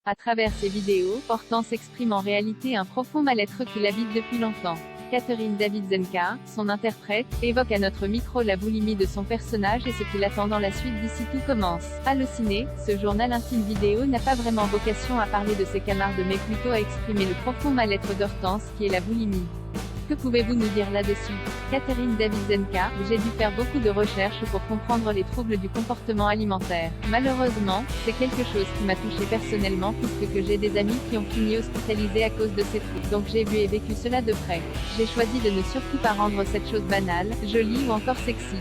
À travers ses vidéos, Hortense exprime en réalité un profond mal-être qui l'habite depuis longtemps. Catherine Davidzenka, son interprète, évoque à notre micro la boulimie de son personnage et ce qui l'attend dans la suite d'ici tout commence. Allociné, ce journal intime vidéo n'a pas vraiment vocation à parler de ses camarades mais plutôt à exprimer le profond mal-être d'Hortense qui est la boulimie. Que pouvez-vous nous dire là-dessus? Catherine Davidzenka, j'ai dû faire beaucoup de recherches pour comprendre les troubles du comportement alimentaire. Malheureusement, c'est quelque chose qui m'a touchée personnellement puisque j'ai des amis qui ont fini hospitalisés à cause de ces troubles. Donc j'ai vu et vécu cela de près. J'ai choisi de ne surtout pas rendre cette chose banale, jolie ou encore sexy.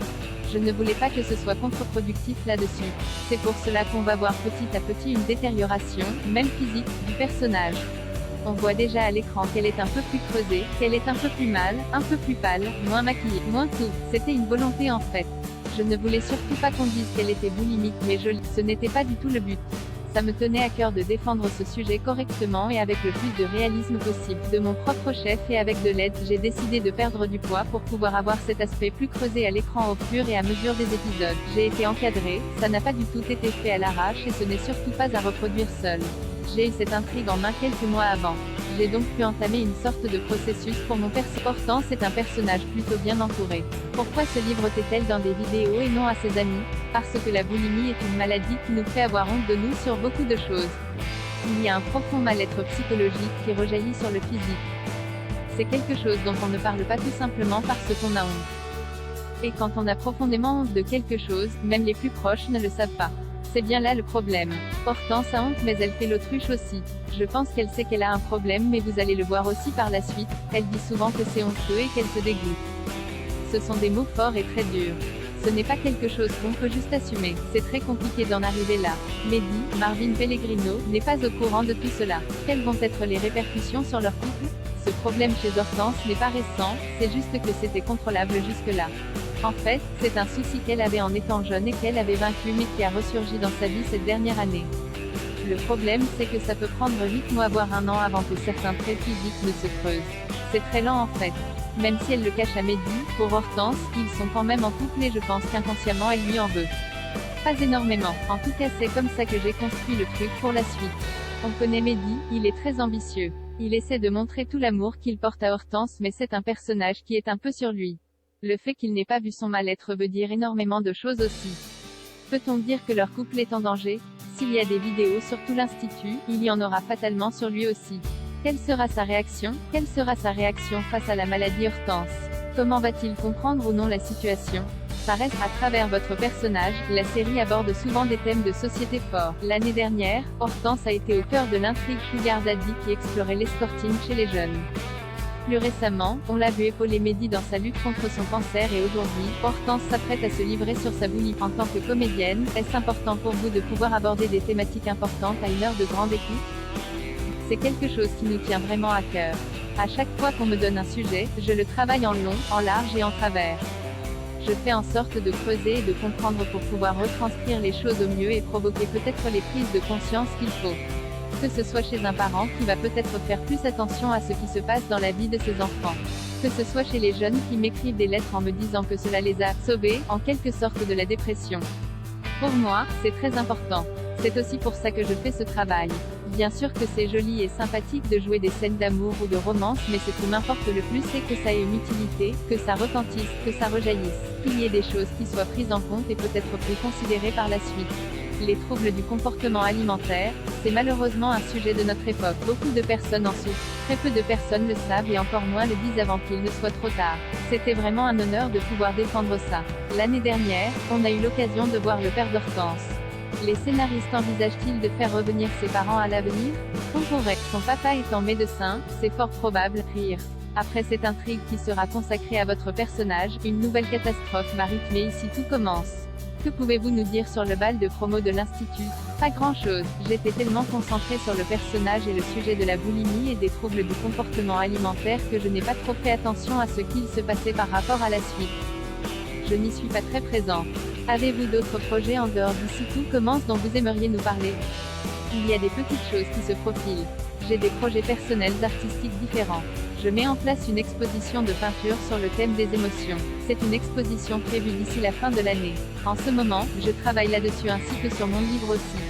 Je ne voulais pas que ce soit contre-productif là-dessus. C'est pour cela qu'on va voir petit à petit une détérioration, même physique, du personnage. On voit déjà à l'écran qu'elle est un peu plus creusée, qu'elle est un peu plus mâle, un peu plus pâle, moins maquillée, moins tout. C'était une volonté en fait. Je ne voulais surtout pas qu'on dise qu'elle était boulimique mais jolie, ce n'était pas du tout le but. Ça me tenait à cœur de défendre ce sujet correctement et avec le plus de réalisme possible. De mon propre chef et avec de l'aide, j'ai décidé de perdre du poids pour pouvoir avoir cet aspect plus creusé à l'écran au fur et à mesure des épisodes. J'ai été encadrée, ça n'a pas du tout été fait à l'arrache et ce n'est surtout pas à reproduire seul. J'ai eu cette intrigue en main quelques mois avant. J'ai donc pu entamer une sorte de processus pour mon personnage. Hortense est un personnage plutôt bien entouré. Pourquoi se livre-t-elle dans des vidéos et non à ses amis? Parce que la boulimie est une maladie qui nous fait avoir honte de nous sur beaucoup de choses. Il y a un profond mal-être psychologique qui rejaillit sur le physique. C'est quelque chose dont on ne parle pas tout simplement parce qu'on a honte. Et quand on a profondément honte de quelque chose, même les plus proches ne le savent pas. C'est bien là le problème. Hortense a honte mais elle fait l'autruche aussi. Je pense qu'elle sait qu'elle a un problème mais vous allez le voir aussi par la suite. Elle dit souvent que c'est honteux et qu'elle se dégoûte. Ce sont des mots forts et très durs. Ce n'est pas quelque chose qu'on peut juste assumer. C'est très compliqué d'en arriver là. Mehdi, Marvin Pellegrino, n'est pas au courant de tout cela. Quelles vont être les répercussions sur leur couple? Ce problème chez Hortense n'est pas récent, c'est juste que c'était contrôlable jusque-là. En fait, c'est un souci qu'elle avait en étant jeune et qu'elle avait vaincu mais qui a ressurgi dans sa vie cette dernière année. Le problème c'est que ça peut prendre 8 mois voire 1 an avant que certains traits physiques ne se creusent. C'est très lent en fait. Même si elle le cache à Mehdi, pour Hortense, ils sont quand même en couple et je pense qu'inconsciemment elle lui en veut. Pas énormément, en tout cas c'est comme ça que j'ai construit le truc pour la suite. On connaît Mehdi, il est très ambitieux. Il essaie de montrer tout l'amour qu'il porte à Hortense mais c'est un personnage qui est un peu sur lui. Le fait qu'il n'ait pas vu son mal-être veut dire énormément de choses aussi. Peut-on dire que leur couple est en danger? S'il y a des vidéos sur tout l'institut, il y en aura fatalement sur lui aussi. Quelle sera sa réaction? Quelle sera sa réaction face à la maladie Hortense? Comment va-t-il comprendre ou non la situation? Ça reste à travers votre personnage, la série aborde souvent des thèmes de société forts. L'année dernière, Hortense a été au cœur de l'intrigue Sugar Daddy qui explorait l'escorting chez les jeunes. Plus récemment, on l'a vu épauler Mehdi dans sa lutte contre son cancer et aujourd'hui, Hortense s'apprête à se livrer sur sa boulimie. En tant que comédienne, est-ce important pour vous de pouvoir aborder des thématiques importantes à une heure de grande écoute? C'est quelque chose qui nous tient vraiment à cœur. À chaque fois qu'on me donne un sujet, je le travaille en long, en large et en travers. Je fais en sorte de creuser et de comprendre pour pouvoir retranscrire les choses au mieux et provoquer peut-être les prises de conscience qu'il faut. Que ce soit chez un parent qui va peut-être faire plus attention à ce qui se passe dans la vie de ses enfants. Que ce soit chez les jeunes qui m'écrivent des lettres en me disant que cela les a sauvés, en quelque sorte de la dépression. Pour moi, c'est très important. C'est aussi pour ça que je fais ce travail. Bien sûr que c'est joli et sympathique de jouer des scènes d'amour ou de romance mais ce qui m'importe le plus c'est que ça ait une utilité, que ça retentisse, que ça rejaillisse, qu'il y ait des choses qui soient prises en compte et peut-être plus considérées par la suite. Les troubles du comportement alimentaire, c'est malheureusement un sujet de notre époque. Beaucoup de personnes en souffrent. Très peu de personnes le savent et encore moins le disent avant qu'il ne soit trop tard. C'était vraiment un honneur de pouvoir défendre ça. L'année dernière, on a eu l'occasion de voir le père d'Hortense. Les scénaristes envisagent-ils de faire revenir ses parents à l'avenir? On pourrait, son papa étant médecin, c'est fort probable, rire. Après cette intrigue qui sera consacrée à votre personnage, une nouvelle catastrophe va rythmer ici tout commence. Que pouvez-vous nous dire sur le bal de promo de l'Institut? Pas grand-chose, j'étais tellement concentrée sur le personnage et le sujet de la boulimie et des troubles du comportement alimentaire que je n'ai pas trop fait attention à ce qu'il se passait par rapport à la suite. Je n'y suis pas très présente. Avez-vous d'autres projets en dehors d'ici tout commence dont vous aimeriez nous parler? Il y a des petites choses qui se profilent. J'ai des projets personnels artistiques différents. Je mets en place une exposition de peinture sur le thème des émotions. C'est une exposition prévue d'ici la fin de l'année. En ce moment, je travaille là-dessus ainsi que sur mon livre aussi.